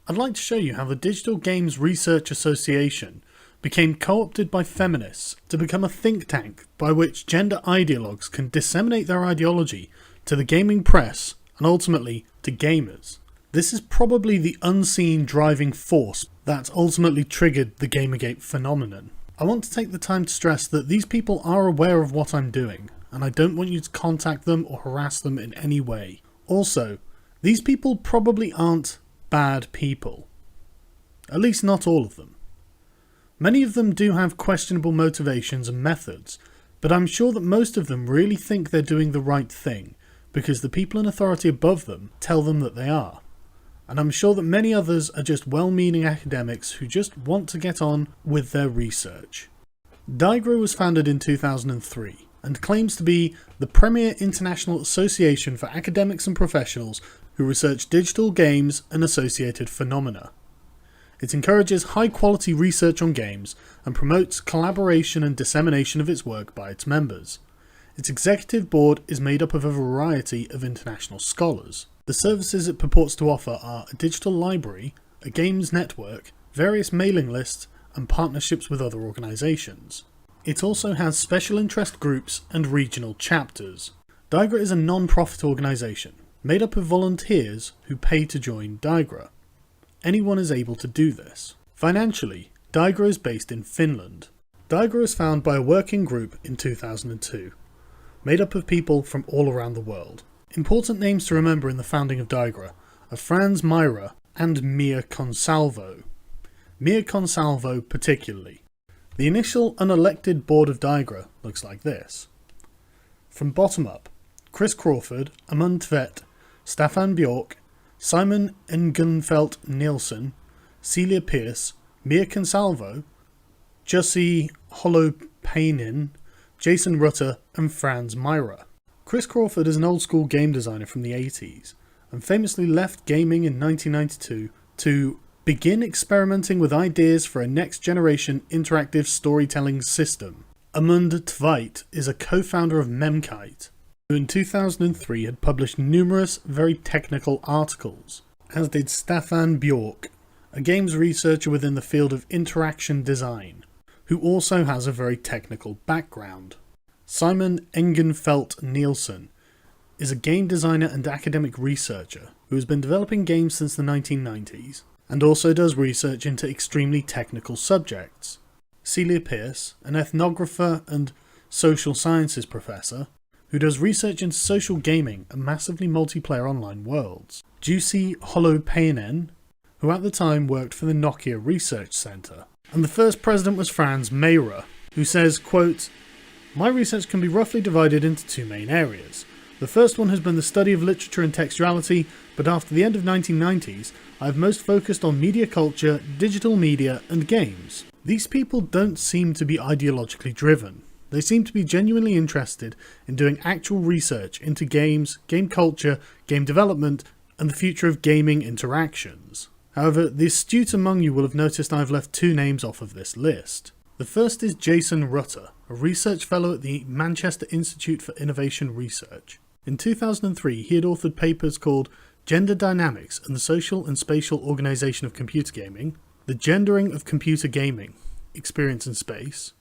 I'd like to show you how the Digital Games Research Association became co-opted by feminists to become a think tank by which gender ideologues can disseminate their ideology to the gaming press and ultimately to gamers. This is probably the unseen driving force that ultimately triggered the Gamergate phenomenon. I want to take the time to stress that these people are aware of what I'm doing, and I don't want you to contact them or harass them in any way. Also, these people probably aren't bad people. At least not all of them. Many of them do have questionable motivations and methods, but I'm sure that most of them really think they're doing the right thing, because the people in authority above them tell them that they are. And I'm sure that many others are just well-meaning academics who just want to get on with their research. DiGRA was founded in 2003 and claims to be the premier international association for academics and professionals who research digital games and associated phenomena. It encourages high-quality research on games and promotes collaboration and dissemination of its work by its members. Its executive board is made up of a variety of international scholars. The services it purports to offer are a digital library, a games network, various mailing lists, and partnerships with other organisations. It also has special interest groups and regional chapters. DiGRA is a non-profit organisation, made up of volunteers who pay to join DiGRA. Anyone is able to do this. Financially, DiGRA is based in Finland. DiGRA was founded by a working group in 2002, made up of people from all around the world. Important names to remember in the founding of DiGRA are Franz Myra and Mia Consalvo. Mia Consalvo particularly. The initial unelected board of DiGRA looks like this. From bottom up, Chris Crawford, Amund Tvedt, Staffan Bjork, Simon Engenfeldt Nielsen, Celia Pierce, Mia Consalvo, Jussi Holopainen, Jason Rutter and Franz Myra. Chris Crawford is an old-school game designer from the 80s, and famously left gaming in 1992 to begin experimenting with ideas for a next-generation interactive storytelling system. Amund Tvedt is a co-founder of Memkite, who in 2003 had published numerous very technical articles, as did Staffan Bjork, a games researcher within the field of interaction design, who also has a very technical background. Simon Engenfeldt Nielsen is a game designer and academic researcher who has been developing games since the 1990s and also does research into extremely technical subjects. Celia Pierce, an ethnographer and social sciences professor who does research into social gaming and massively multiplayer online worlds. Jussi Holopainen, who at the time worked for the Nokia Research Centre. And the first president was Franz Myra, who says, quote, "My research can be roughly divided into two main areas. The first one has been the study of literature and textuality, but after the end of 1990s, I have most focused on media culture, digital media, and games." These people don't seem to be ideologically driven. They seem to be genuinely interested in doing actual research into games, game culture, game development, and the future of gaming interactions. However, the astute among you will have noticed I have left two names off of this list. The first is Jason Rutter, a research fellow at the Manchester Institute for Innovation Research. In 2003, he had authored papers called Gender Dynamics and the Social and Spatial Organisation of Computer Gaming, The Gendering of Computer Gaming, Experience in Space,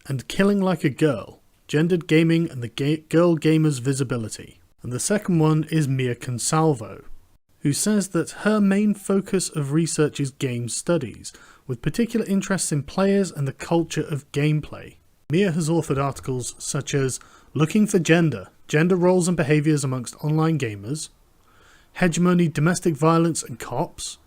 and Killing Like a Girl, Gendered Gaming and the Girl Gamer's Visibility. And the second one is Mia Consalvo, who says that her main focus of research is game studies, with particular interests in players and the culture of gameplay. Mia has authored articles such as Looking for Gender, Gender Roles and Behaviours Amongst Online Gamers, Hegemony, Domestic Violence and Cops,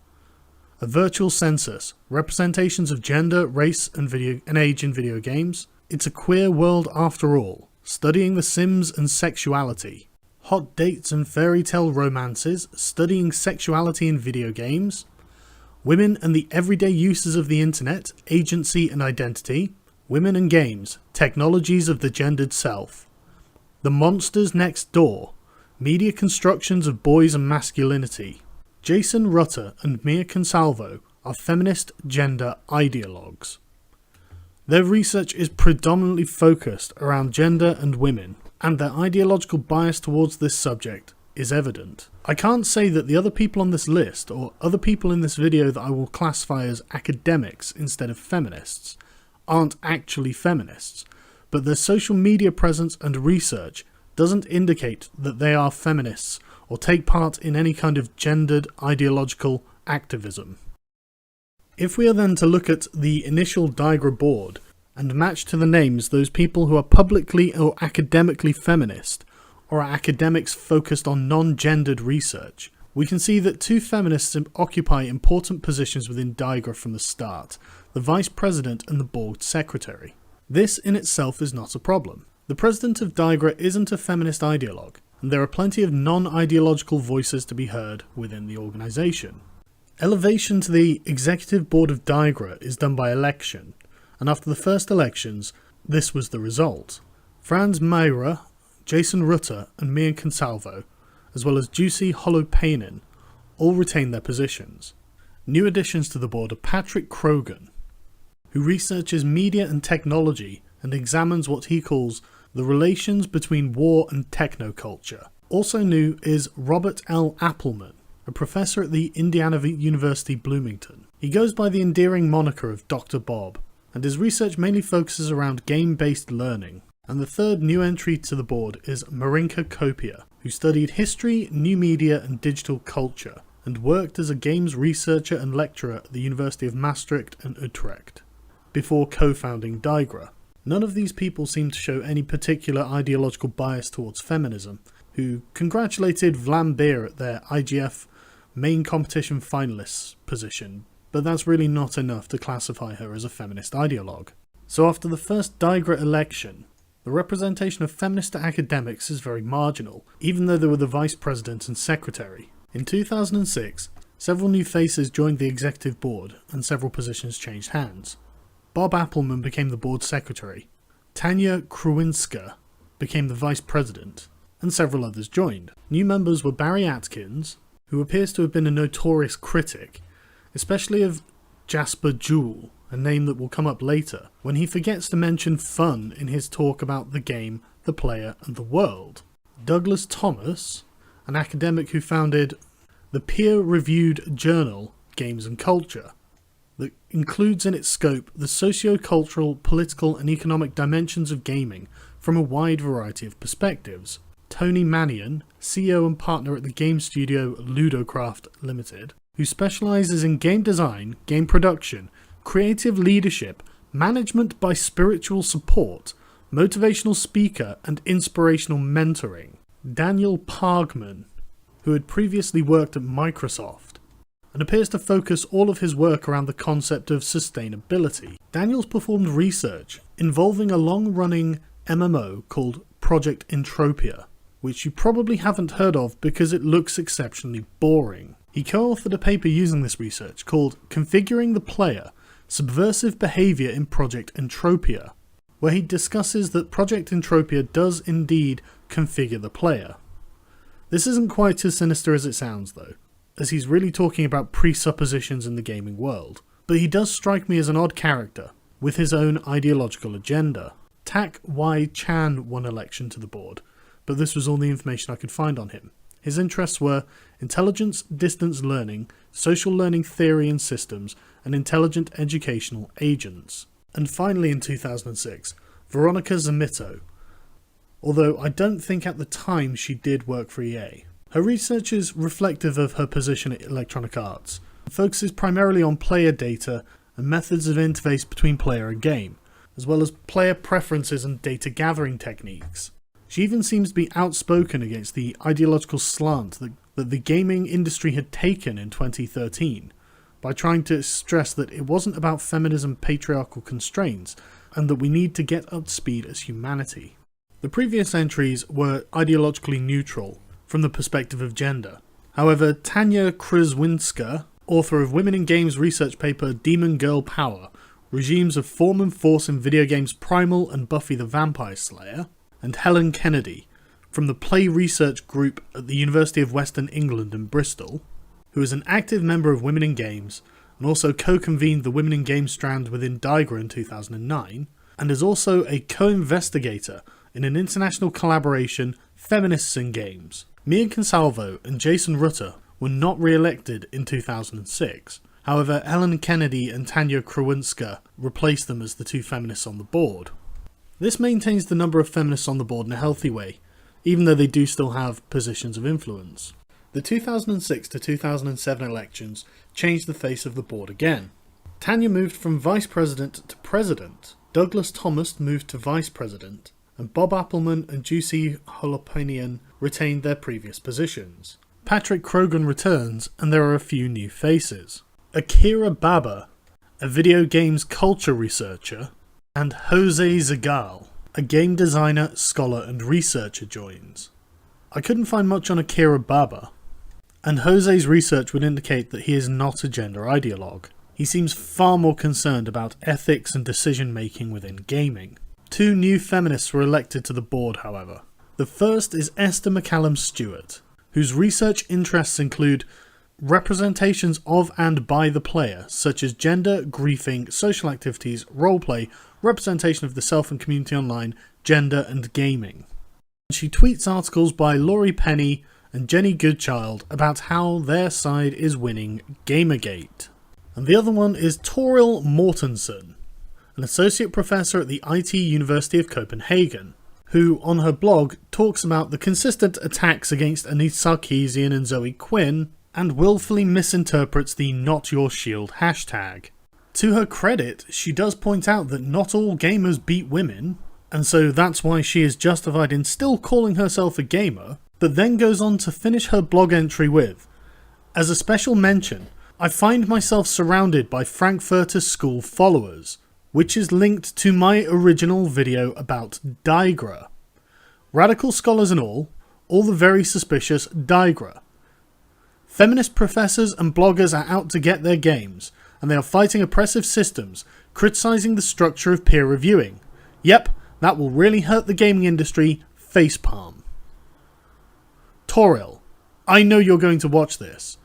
A Virtual Census, Representations of Gender, Race and Age in Video Games, It's a Queer World After All, Studying the Sims and Sexuality, Hot Dates and Fairy Tale Romances, Studying Sexuality in Video Games, Women and the Everyday Uses of the Internet, Agency and Identity, Women and Games, Technologies of the Gendered Self, The Monsters Next Door, Media Constructions of Boys and Masculinity. Jason Rutter and Mia Consalvo are feminist gender ideologues. Their research is predominantly focused around gender and women, and their ideological bias towards this subject is evident. I can't say that the other people on this list, or other people in this video that I will classify as academics instead of feminists, aren't actually feminists, but their social media presence and research doesn't indicate that they are feminists or take part in any kind of gendered ideological activism. If we are then to look at the initial DiGRA board and match to the names those people who are publicly or academically feminist, or are academics focused on non-gendered research, we can see that two feminists occupy important positions within DiGRA from the start, the Vice President and the Board Secretary. This in itself is not a problem. The President of DiGRA isn't a feminist ideologue, and there are plenty of non-ideological voices to be heard within the organisation. Elevation to the Executive Board of DiGRA is done by election, and after the first elections, this was the result. Franz Mayra, Jason Rutter and Mia Consalvo, as well as Jussi Holopainen, all retained their positions. New additions to the board are Patrick Krogan, who researches media and technology and examines what he calls the relations between war and technoculture. Also new is Robert L. Appelman, a professor at the Indiana University Bloomington. He goes by the endearing moniker of Dr. Bob, and his research mainly focuses around game-based learning. And the third new entry to the board is Marinka Kopia, who studied history, new media and digital culture, and worked as a games researcher and lecturer at the University of Maastricht and Utrecht, before co-founding DiGRA. None of these people seem to show any particular ideological bias towards feminism, who congratulated Vlambeer at their IGF main competition finalists position, but that's really not enough to classify her as a feminist ideologue. So after the first DiGRA election, the representation of feminist academics is very marginal, even though they were the Vice President and Secretary. In 2006, several new faces joined the Executive Board, and several positions changed hands. Bob Appelman became the Board Secretary, Tanya Kruwinska became the Vice President, and several others joined. New members were Barry Atkins, who appears to have been a notorious critic, especially of Jasper Jewell, a name that will come up later, when he forgets to mention fun in his talk about the game, the player, and the world. Douglas Thomas, an academic who founded the peer-reviewed journal Games and Culture, that includes in its scope the socio-cultural, political and economic dimensions of gaming from a wide variety of perspectives. Tony Mannion, CEO and partner at the game studio Ludocraft Limited, who specialises in game design, game production, creative leadership, management by spiritual support, motivational speaker and inspirational mentoring. Daniel Pargman, who had previously worked at Microsoft, and appears to focus all of his work around the concept of sustainability. Daniel's performed research involving a long-running MMO called Project Entropia, which you probably haven't heard of because it looks exceptionally boring. He co-authored a paper using this research called Configuring the Player, Subversive Behaviour in Project Entropia, where he discusses that Project Entropia does indeed configure the player. This isn't quite as sinister as it sounds though, as he's really talking about presuppositions in the gaming world, but he does strike me as an odd character, with his own ideological agenda. Tak Y Chan won election to the board, but this was all the information I could find on him. His interests were intelligence, distance learning, social learning theory and systems, and intelligent educational agents. And finally in 2006, Veronica Zamito, although I don't think at the time she did work for EA. Her research is reflective of her position at Electronic Arts, and focuses primarily on player data and methods of interface between player and game, as well as player preferences and data gathering techniques. She even seems to be outspoken against the ideological slant that the gaming industry had taken in 2013, by trying to stress that it wasn't about feminism patriarchal constraints, and that we need to get up to speed as humanity. The previous entries were ideologically neutral, from the perspective of gender. However, Tanya Kruwinska, author of Women in Games research paper Demon Girl Power, Regimes of Form and Force in Video Games Primal and Buffy the Vampire Slayer, and Helen Kennedy, from the Play Research Group at the University of Western England in Bristol, who is an active member of Women in Games, and also co-convened the Women in Games strand within DiGRA in 2009, and is also a co-investigator in an international collaboration, Feminists in Games, Mia Consalvo and Jason Rutter were not re-elected in 2006. However, Ellen Kennedy and Tanya Krawinska replaced them as the two feminists on the board. This maintains the number of feminists on the board in a healthy way, even though they do still have positions of influence. The 2006 to 2007 elections changed the face of the board again. Tanya moved from vice president to president, Douglas Thomas moved to vice president, and Bob Appelman and Jussi Holopainen retained their previous positions. Patrick Krogan returns, and there are a few new faces. Akira Baba, a video games culture researcher, and Jose Zagal, a game designer, scholar and researcher joins. I couldn't find much on Akira Baba, and Jose's research would indicate that he is not a gender ideologue. He seems far more concerned about ethics and decision making within gaming. Two new feminists were elected to the board, however. The first is Esther McCallum Stewart, whose research interests include representations of and by the player, such as gender, griefing, social activities, roleplay, representation of the self and community online, gender and gaming. She tweets articles by Laurie Penny and Jenny Goodchild about how their side is winning Gamergate. And the other one is Toril Mortensen, an associate professor at the IT University of Copenhagen, who on her blog talks about the consistent attacks against Anith Sarkeesian and Zoe Quinn, and willfully misinterprets the Not Your Shield hashtag. To her credit, she does point out that not all gamers beat women, and so that's why she is justified in still calling herself a gamer, but then goes on to finish her blog entry with, as a special mention, I find myself surrounded by Frankfurter School followers, which is linked to my original video about DiGRA. Radical scholars and all the very suspicious DiGRA. Feminist professors and bloggers are out to get their games, and they are fighting oppressive systems, criticising the structure of peer reviewing. Yep, that will really hurt the gaming industry, facepalm. Toril, I know you're going to watch this.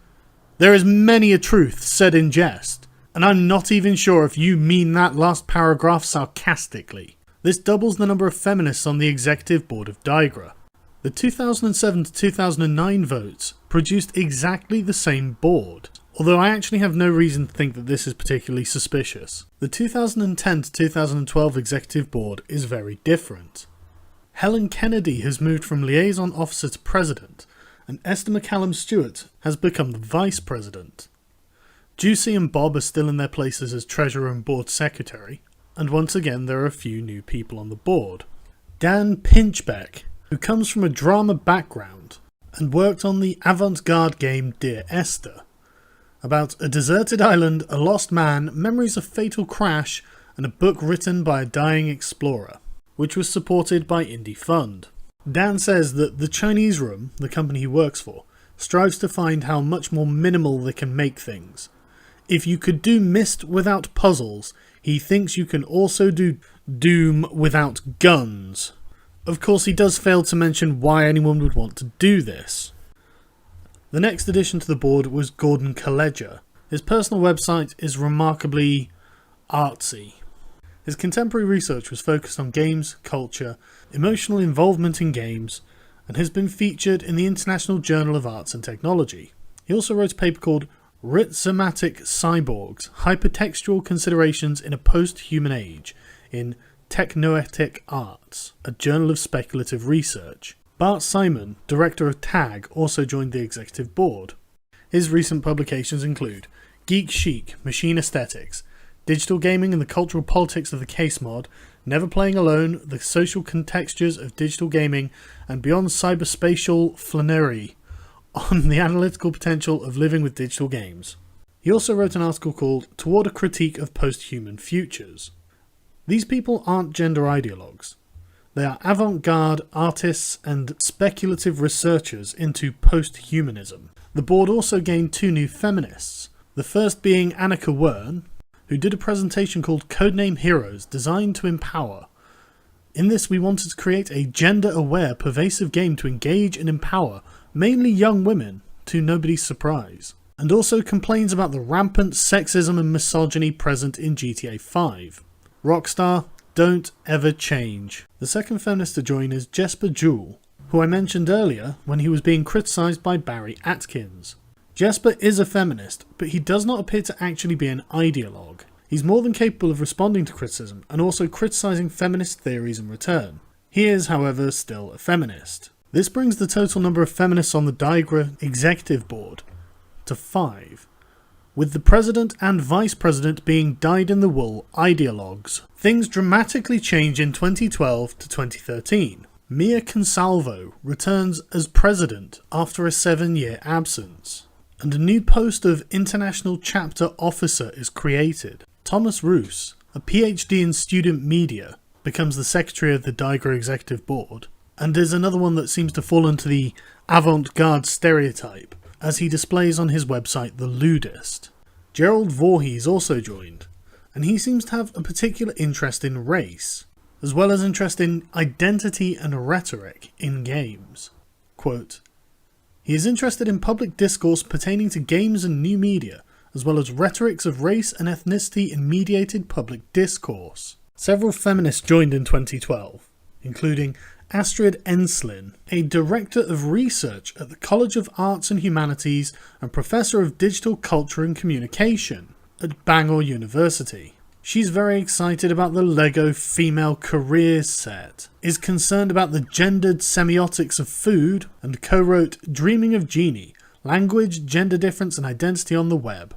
There is many a truth said in jest, and I'm not even sure if you mean that last paragraph sarcastically. This doubles the number of feminists on the executive board of DiGRA. The 2007 to 2009 votes produced exactly the same board, although I actually have no reason to think that this is particularly suspicious. The 2010 to 2012 executive board is very different. Helen Kennedy has moved from liaison officer to president, and Esther McCallum Stewart has become the vice president. Jussi and Bob are still in their places as treasurer and board secretary, and once again there are a few new people on the board. Dan Pinchbeck, who comes from a drama background and worked on the avant-garde game Dear Esther, about a deserted island, a lost man, memories of fatal crash, and a book written by a dying explorer, which was supported by Indie Fund. Dan says that the Chinese Room, the company he works for, strives to find how much more minimal they can make things. If you could do Myst without puzzles, he thinks you can also do Doom without guns. Of course, he does fail to mention why anyone would want to do this. The next addition to the board was Gordon Kaleja. His personal website is remarkably artsy. His contemporary research was focused on games, culture, emotional involvement in games, and has been featured in the International Journal of Arts and Technology. He also wrote a paper called Rhizomatic Cyborgs, Hypertextual Considerations in a Post-Human Age in Technoetic Arts, a journal of speculative research. Bart Simon, director of TAG, also joined the executive board. His recent publications include Geek Chic, Machine Aesthetics, Digital Gaming and the Cultural Politics of the Case Mod, Never Playing Alone, The Social Contextures of Digital Gaming, and Beyond Cyberspatial Flannery, on the analytical potential of living with digital games. He also wrote an article called Toward a Critique of Post-Human Futures. These people aren't gender ideologues. They are avant-garde artists and speculative researchers into post-humanism. The board also gained two new feminists, the first being Annika Wern, who did a presentation called Codename Heroes, designed to empower. In this, we wanted to create a gender-aware, pervasive game to engage and empower mainly young women, to nobody's surprise, and also complains about the rampant sexism and misogyny present in GTA 5. Rockstar, don't ever change. The second feminist to join is Jesper Juhl, who I mentioned earlier when he was being criticised by Barry Atkins. Jesper is a feminist, but he does not appear to actually be an ideologue. He's more than capable of responding to criticism and also criticising feminist theories in return. He is, however, still a feminist. This brings the total number of feminists on the DiGRA executive board to 5, with the president and vice president being dyed-in-the-wool ideologues. Things dramatically change in 2012 to 2013. Mia Consalvo returns as president after a 7-year absence, and a new post of International Chapter Officer is created. Thomas Roos, a PhD in student media, becomes the secretary of the DiGRA executive board, and is another one that seems to fall into the avant-garde stereotype, as he displays on his website The Ludist. Gerald Voorhees also joined, and he seems to have a particular interest in race, as well as interest in identity and rhetoric in games. Quote, he is interested in public discourse pertaining to games and new media, as well as rhetorics of race and ethnicity in mediated public discourse. Several feminists joined in 2012, including Astrid Enslin, a director of research at the College of Arts and Humanities and professor of digital culture and communication at Bangor University. She's very excited about the LEGO female careers set, is concerned about the gendered semiotics of food, and co-wrote Dreaming of Genie, Language, Gender Difference and Identity on the Web.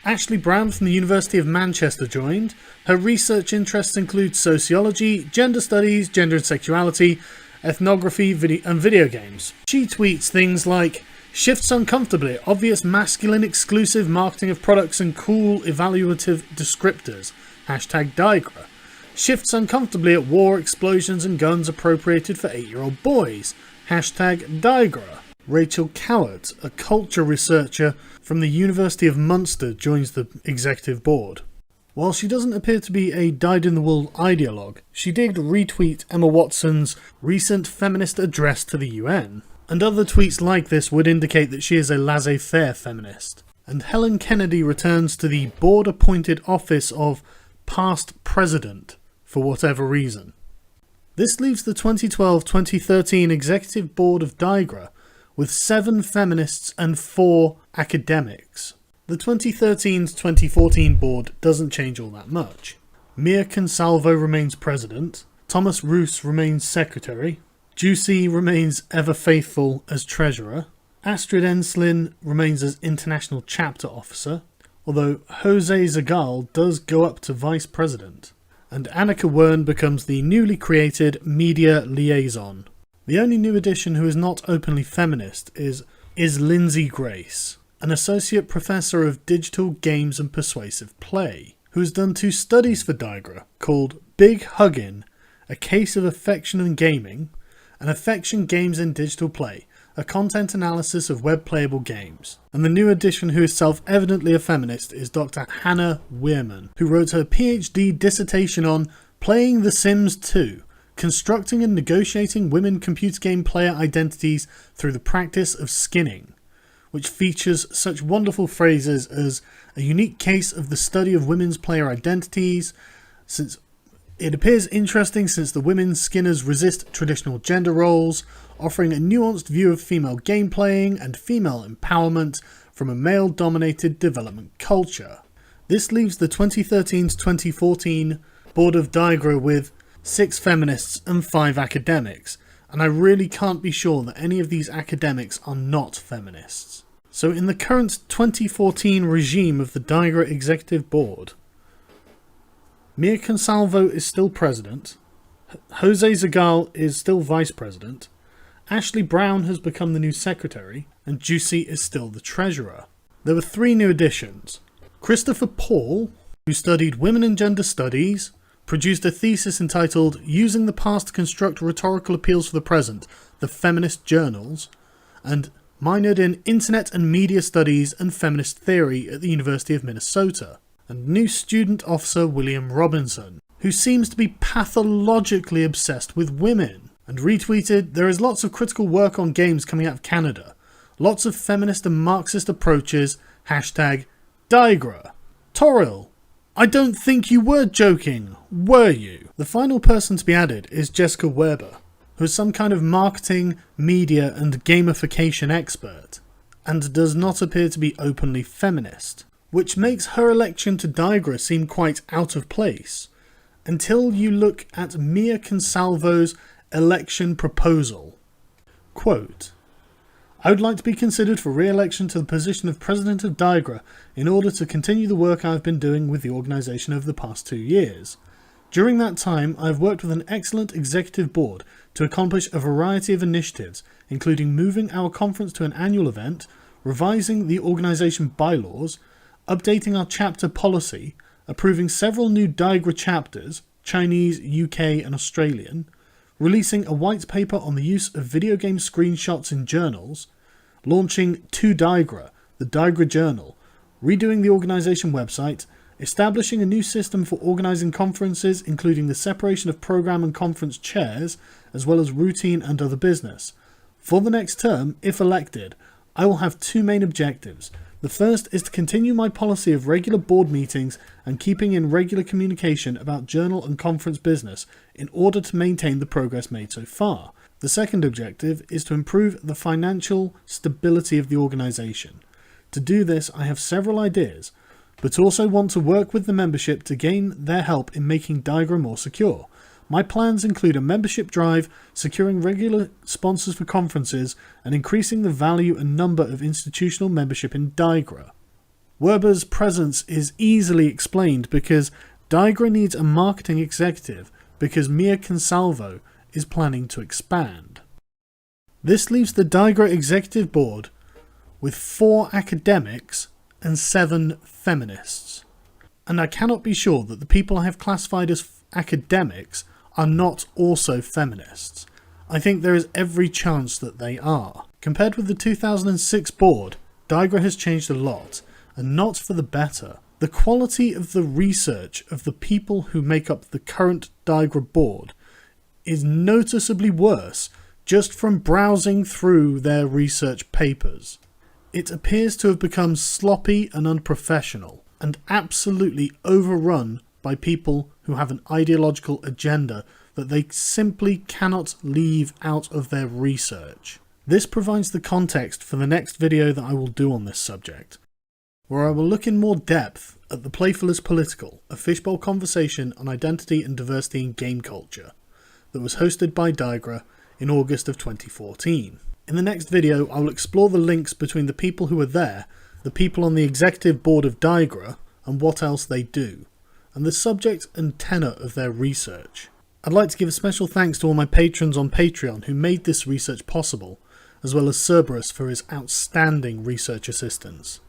Ashley Brown from the University of Manchester joined. Her research interests include sociology, gender studies, gender and sexuality, ethnography, and video games. She tweets things like, shifts uncomfortably, obvious masculine exclusive marketing of products and cool evaluative descriptors, #DiGRA. Shifts uncomfortably at war, explosions and guns appropriated for 8-year-old boys, #DiGRA. Rachel Cowart, a culture researcher from the University of Munster, joins the executive board. While she doesn't appear to be a dyed-in-the-wool ideologue, she did retweet Emma Watson's recent feminist address to the UN, and other tweets like this would indicate that she is a laissez-faire feminist. And Helen Kennedy returns to the board-appointed office of past president for whatever reason. This leaves the 2012-2013 executive board of DiGRA with 7 feminists and 4 academics. The 2013-2014 board doesn't change all that much. Mia Consalvo remains president, Thomas Roos remains secretary, Juicy remains ever faithful as treasurer, Astrid Enslin remains as international chapter officer, although Jose Zagal does go up to vice president, and Annika Wern becomes the newly created media liaison. The only new addition who is not openly feminist is Lindsay Grace, an associate professor of digital games and persuasive play, who has done 2 studies for DiGRA called Big Huggin', A Case of Affection in Gaming, and Affection Games in Digital Play, a content analysis of web playable games. And the new addition who is self-evidently a feminist is Dr. Hannah Weirman, who wrote her PhD dissertation on Playing The Sims 2, Constructing and Negotiating Women Computer Game Player Identities Through the Practice of Skinning, which features such wonderful phrases as a unique case of the study of women's player identities, since it appears interesting since the women skinners resist traditional gender roles, offering a nuanced view of female game playing and female empowerment from a male-dominated development culture. This leaves the 2013-2014 board of DiGRA with 6 feminists and 5 academics, and I really can't be sure that any of these academics are not feminists. So in the current 2014 regime of the DiGRA Executive Board, Mia Consalvo is still president, Jose Zagal is still vice president, Ashley Brown has become the new secretary, and Juicy is still the treasurer. There were 3 new additions. Christopher Paul, who studied women and gender studies, produced a thesis entitled Using the Past to Construct Rhetorical Appeals for the Present, The Feminist Journals, and minored in Internet and Media Studies and Feminist Theory at the University of Minnesota. And new student officer William Robinson, who seems to be pathologically obsessed with women, and retweeted, there is lots of critical work on games coming out of Canada. Lots of feminist and Marxist approaches, #DiGRA. Toril, I don't think you were joking, were you? The final person to be added is Jessica Weber, who is some kind of marketing, media and gamification expert, and does not appear to be openly feminist, which makes her election to DiGRA seem quite out of place, until you look at Mia Consalvo's election proposal. Quote, "I would like to be considered for re-election to the position of President of DiGRA in order to continue the work I have been doing with the organisation over the past 2 years. During that time, I have worked with an excellent executive board to accomplish a variety of initiatives, including moving our conference to an annual event, revising the organisation bylaws, updating our chapter policy, approving several new DiGRA chapters, Chinese, UK and Australian, releasing a white paper on the use of video game screenshots in journals, launching To DiGRA, the DiGRA Journal, redoing the organisation website, establishing a new system for organising conferences, including the separation of programme and conference chairs, as well as routine and other business. For the next term, if elected, I will have 2 main objectives. The first is to continue my policy of regular board meetings and keeping in regular communication about journal and conference business in order to maintain the progress made so far. The second objective is to improve the financial stability of the organisation. To do this, I have several ideas, but also want to work with the membership to gain their help in making DiGRA more secure. My plans include a membership drive, securing regular sponsors for conferences, and increasing the value and number of institutional membership in DiGRA." Werber's presence is easily explained because DiGRA needs a marketing executive because Mia Consalvo is planning to expand. This leaves the DiGRA executive board with 4 academics and 7 feminists. And I cannot be sure that the people I have classified as academics are not also feminists. I think there is every chance that they are. Compared with the 2006 board, DiGRA has changed a lot, and not for the better. The quality of the research of the people who make up the current DiGRA board is noticeably worse just from browsing through their research papers. It appears to have become sloppy and unprofessional, and absolutely overrun by people who have an ideological agenda that they simply cannot leave out of their research. This provides the context for the next video that I will do on this subject, where I will look in more depth at The Playful is Political, a fishbowl conversation on identity and diversity in game culture, that was hosted by DiGRA in August of 2014. In the next video, I will explore the links between the people who are there, the people on the executive board of DiGRA, and what else they do, and the subject and tenor of their research. I'd like to give a special thanks to all my patrons on Patreon who made this research possible, as well as Cerberus for his outstanding research assistance.